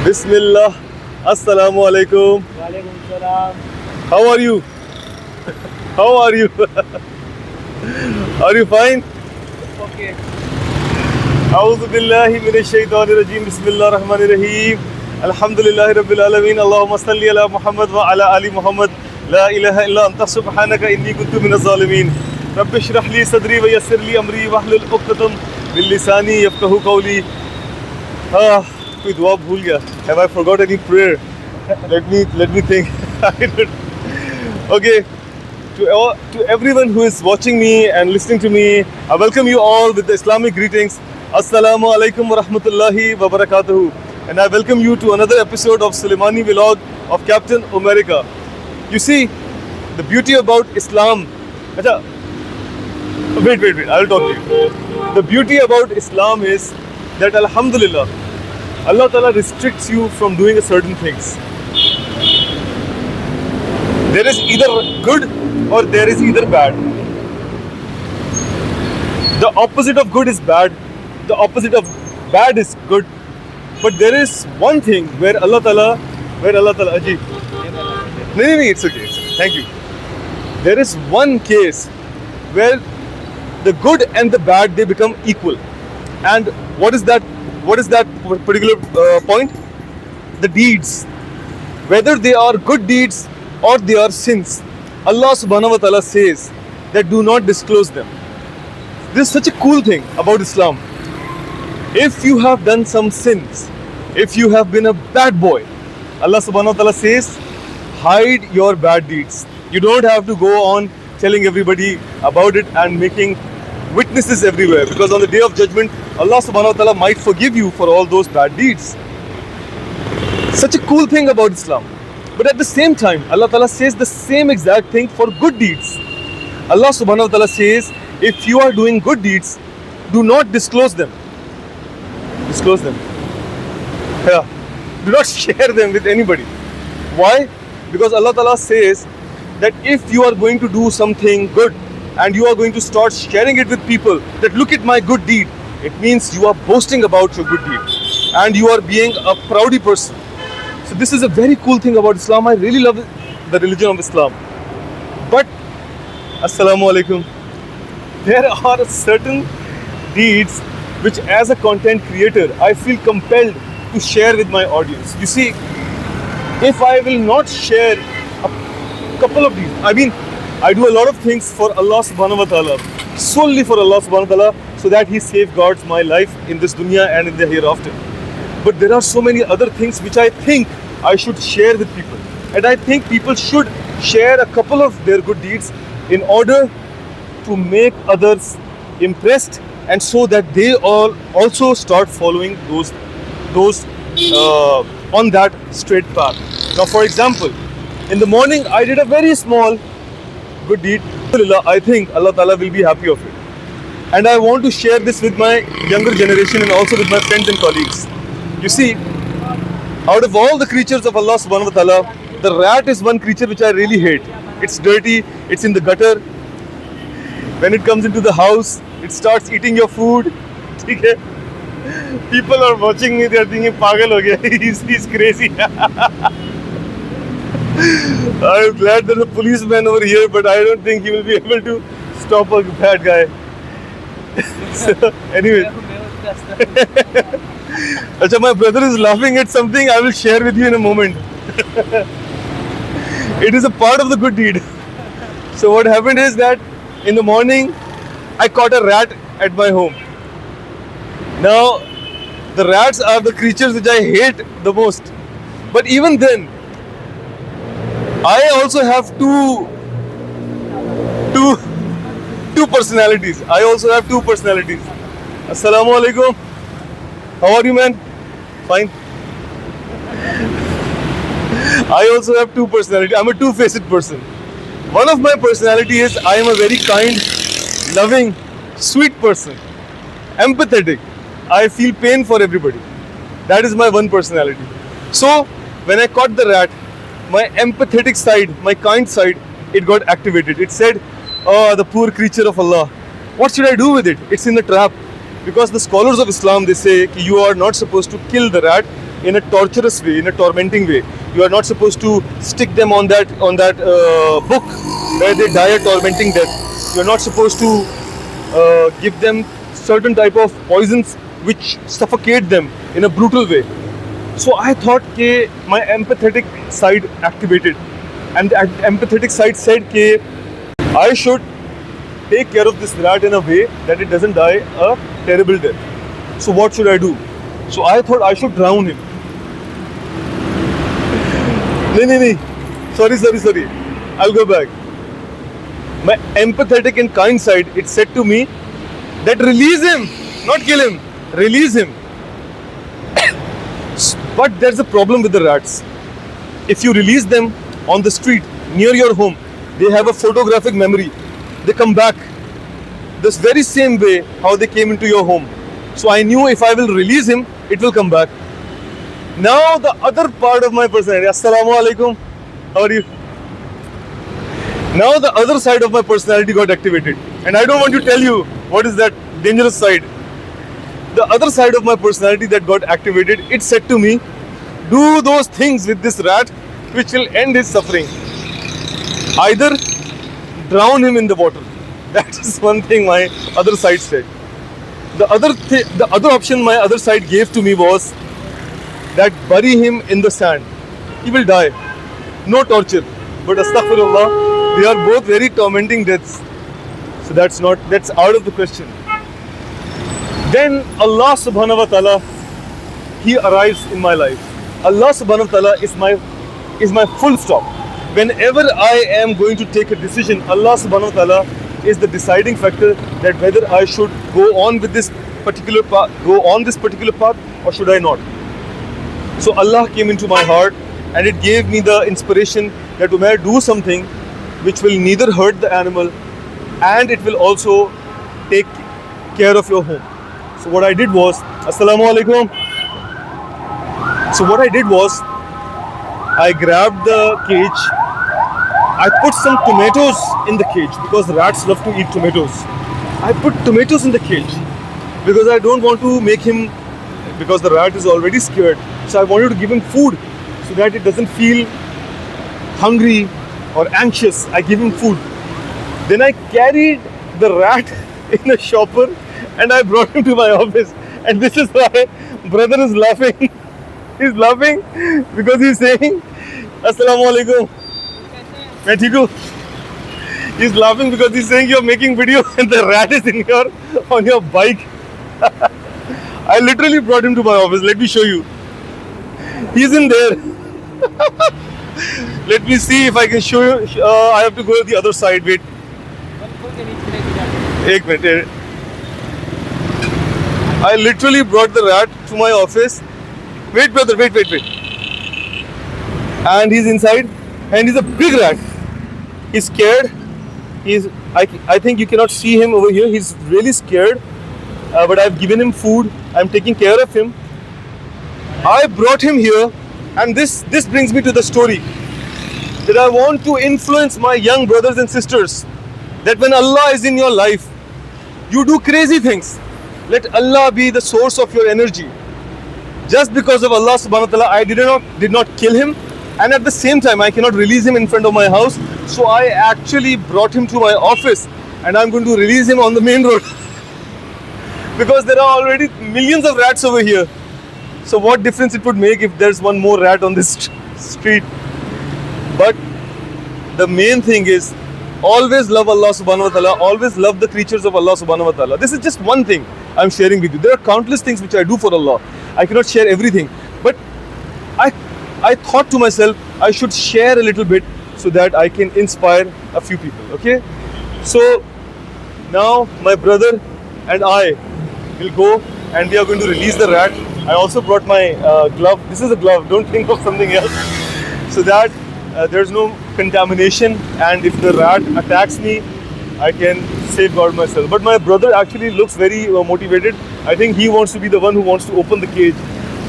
Bismillah. Assalamu alaikum. Walaikum salam. How are you? How are you? Are you fine? Okay. أعوذ بالله من الشيطان الرجيم بسم الله الرحمن الرحيم الحمد لله رب العالمين اللهم صل على محمد وعلى آل محمد لا إله إلا أنت سبحانك إني كنت من الظالمين رب اشرح لي صدري ويسر لي أمري واحلل عقدة من لساني يفقهوا قولي कोई दुआ भूल गया. Have I forgot any prayer? Let me think. I don't. Okay. To everyone who is watching me and listening to me, I welcome you all with the Islamic greetings. Assalamu alaikum wa rahmatullahi wa barakatuhu. And I welcome you to another episode of Suleimani Vlog of Captain America. You see, the beauty about Islam. Acha, wait, I'll talk to you. The beauty about Islam is that Alhamdulillah, Allah Ta'ala restricts you from doing certain things. There is either good or there is either bad. The opposite of good is bad. The opposite of bad is good. But there is one thing where Allah Ta'ala, Ajib. No, it's okay. Thank you. There is one case where the good and the bad, they become equal. And what is that particular point? The deeds. Whether they are good deeds or they are sins, Allah subhanahu wa ta'ala says that do not disclose them. This is such a cool thing about Islam. If you have done some sins, if you have been a bad boy, Allah subhanahu wa ta'ala says, hide your bad deeds. You don't have to go on telling everybody about it and making witnesses everywhere, because on the day of judgment, Allah subhanahu wa ta'ala might forgive you for all those bad deeds. Such a cool thing about Islam. But at the same time, Allah Ta'ala says the same exact thing for good deeds. Allah subhanahu wa ta'ala says, if you are doing good deeds, do not disclose them. Disclose them. Yeah. Do not share them with anybody. Why? Because Allah Ta'ala says that if you are going to do something good and you are going to start sharing it with people, that look at my good deed, it means you are boasting about your good deed and you are being a proudy person. So this is a very cool thing about Islam. I really love the religion of Islam. But, Assalamu alaikum, there are certain deeds which as a content creator, I feel compelled to share with my audience. You see, if I will not share a couple of these, I do a lot of things for Allah subhanahu wa ta'ala, solely for Allah subhanahu wa ta'ala, so that He safeguards my life in this dunya and in the hereafter. But there are so many other things which I think I should share with people. And I think people should share a couple of their good deeds in order to make others impressed, and so that they all also start following those on that straight path. Now, for example, in the morning I did a very small good deed. I think Allah Ta'ala will be happy of it. And I want to share this with my younger generation and also with my friends and colleagues. You see, out of all the creatures of Allah subhanahu wa ta'ala, the rat is one creature which I really hate. It's dirty, it's in the gutter. When it comes into the house, it starts eating your food. Okay? People are watching me, they are thinking, pagal ho gaya, he's crazy. I'm glad there's a policeman over here, but I don't think he will be able to stop a bad guy. So, anyway. Achha, my brother is laughing at something I will share with you in a moment. It is a part of the good deed. So what happened is that in the morning, I caught a rat at my home. Now, the rats are the creatures which I hate the most. But even then, I also have two personalities. I also have two personalities. Assalamu alaikum. How are you, man? Fine. I also have two personalities. I'm a two-faced person. One of my personality is I am a very kind, loving, sweet person. Empathetic. I feel pain for everybody. That is my one personality. So, when I caught the rat, my empathetic side, my kind side, it got activated. It said, oh, the poor creature of Allah. What should I do with it? It's in the trap. Because the scholars of Islam, they say you are not supposed to kill the rat. in a torturous way, in a tormenting way. You are not supposed to stick them on that book where they die a tormenting death. You are not supposed to give them certain type of poisons which suffocate them in a brutal way. So I thought that my empathetic side activated, and the empathetic side said that I should take care of this rat in a way that it doesn't die a terrible death. So what should I do? So I thought I should drown him. No. Sorry. I'll go back. My empathetic and kind side, it said to me that release him, not kill him, release him. But there's a problem with the rats. If you release them on the street near your home, they have a photographic memory. They come back this very same way how they came into your home. So I knew if I will release him, it will come back. Now the other part of my personality, Assalamu alaikum, how are you? Now the other side of my personality got activated. And I don't want to tell you what is that dangerous side. The other side of my personality that got activated, it said to me, do those things with this rat which will end his suffering. Either drown him in the water. That is one thing my other side said. The other option my other side gave to me was that bury him in the sand. He will die. No torture. But astaghfirullah, they are both very tormenting deaths. So that's out of the question. Then Allah subhanahu wa ta'ala, He arrives in my life. Allah subhanahu wa ta'ala is my full stop. Whenever I am going to take a decision, Allah subhanahu wa ta'ala is the deciding factor that whether I should go on with this particular path, or should I not. So Allah came into my heart and it gave me the inspiration that when I do something which will neither hurt the animal and it will also take care of your home. So what I did was, Assalamu alaikum. So what I did was, I grabbed the cage, I put some tomatoes in the cage because rats love to eat tomatoes. I put tomatoes in the cage because I don't want to make him, because the rat is already scared. So I wanted to give him food so that it doesn't feel hungry or anxious. I give him food. Then I carried the rat in a shopper and I brought him to my office. And this is why brother is laughing. He's laughing because he's saying, Assalamu alaikum. Main theek hu? He's laughing because he's saying you're making video and the rat is on your bike. I literally brought him to my office. Let me show you. He's in there. Let me see if I can show you. I have to go to the other side. Wait. Ek minute. I literally brought the rat to my office. Wait, brother. Wait. And he's inside. And he's a big rat. He's scared. I think you cannot see him over here. He's really scared. But I've given him food. I'm taking care of him. I brought him here, and this brings me to the story that I want to influence my young brothers and sisters that when Allah is in your life, you do crazy things. Let Allah be the source of your energy. Just because of Allah subhanahu wa ta'ala, I did not kill him, and at the same time I cannot release him in front of my house. So I actually brought him to my office, and I'm going to release him on the main road because there are already millions of rats over here. So what difference it would make if there's one more rat on this street? But the main thing is, always love Allah subhanahu wa ta'ala, always love the creatures of Allah subhanahu wa ta'ala. This is just one thing I'm sharing with you. There are countless things which I do for Allah. I cannot share everything. But I thought to myself, I should share a little bit so that I can inspire a few people. Okay? So now my brother and I will go and we are going to release the rat. I also brought my glove. This is a glove. Don't think of something else. So that there's no contamination, and if the rat attacks me, I can safeguard myself. But my brother actually looks very motivated. I think he wants to be the one who wants to open the cage.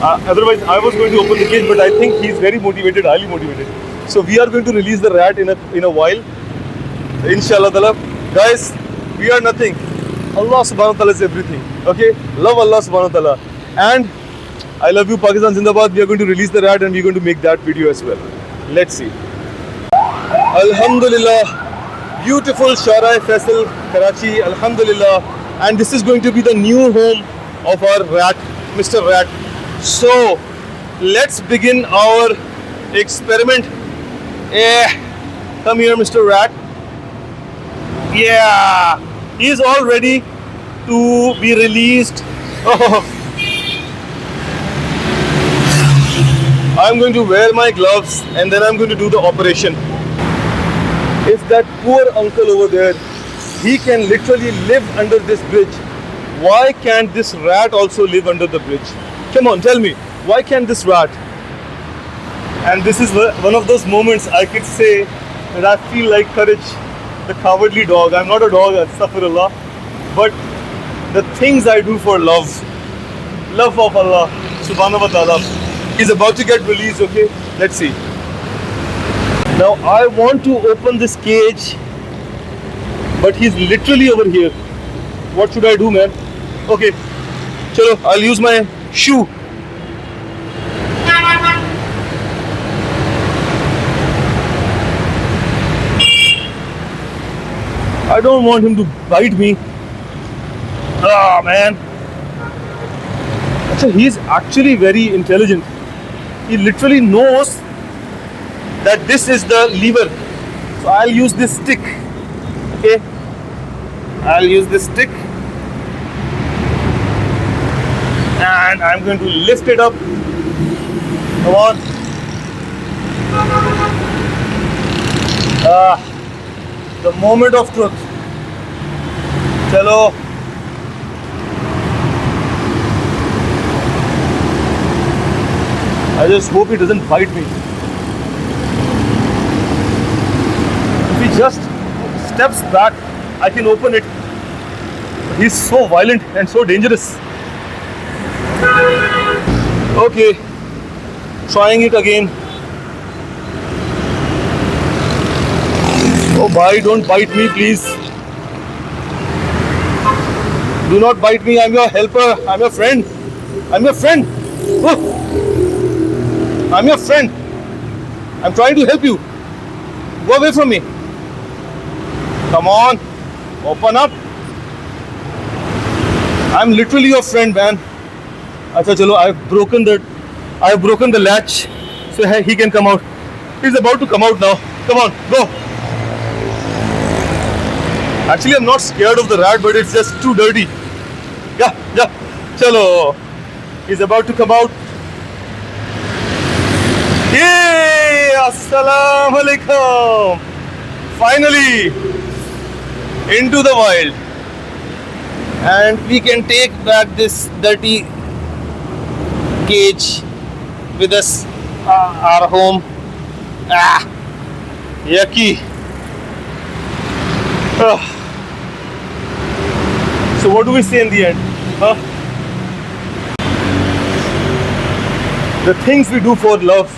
Otherwise, I was going to open the cage, but I think he's very motivated, highly motivated. So we are going to release the rat in a while. Inshallah ta'ala. Guys, we are nothing. Allah subhanahu wa ta'ala is everything. Okay? Love Allah subhanahu wa ta'ala. And I love you, Pakistan Zindabad. We are going to release the rat and we are going to make that video as well. Let's see. Alhamdulillah, beautiful Sharai Faisal, Karachi. Alhamdulillah, and this is going to be the new home of our rat, Mr. Rat. So let's begin our experiment. Come here, Mr. Rat. Yeah, he is all ready to be released. I'm going to wear my gloves and then I'm going to do the operation. If that poor uncle over there, he can literally live under this bridge, why can't this rat also live under the bridge? Come on, tell me, why can't this rat? And this is one of those moments I could say that I feel like Courage, the cowardly dog. I'm not a dog, astaghfirullah, but the things I do for love of Allah subhanahu wa ta'ala. He's about to get released, okay? Let's see. Now I want to open this cage, but he's literally over here. What should I do, man? Okay, chalo, I'll use my shoe. I don't want him to bite me. Ah, man. Achha, he's actually very intelligent. He literally knows that this is the lever. So I'll use this stick. Okay. I'll use this stick. And I'm going to lift it up. Come on. The moment of truth. Chalo. I just hope he doesn't bite me. If he just steps back, I can open it. He's so violent and so dangerous. Okay, trying it again. Oh, bhai, don't bite me, please. Do not bite me. I'm your helper. I'm your friend. I'm your friend. Oh. I'm your friend. I'm trying to help you. Go away from me. Come on. Open up. I'm literally your friend, man. Acha chalo, I've broken the latch so he can come out. He's about to come out now. Come on, go. Actually, I'm not scared of the rat, but it's just too dirty. Yeah. Chalo. He's about to come out. Yay! Assalamu alaikum! Finally, into the wild. And we can take back this dirty cage with us, our home. Yucky. So what do we say in the end? The things we do for love,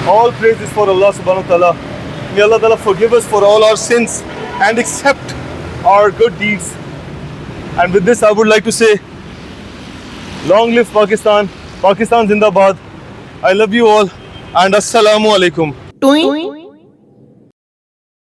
all praise is for Allah subhanahu wa ta'ala. May Allah ta'ala forgive us for all our sins and accept our good deeds. And with this I would like to say, long live Pakistan, Pakistan Zindabad. I love you all and Assalamu alaikum.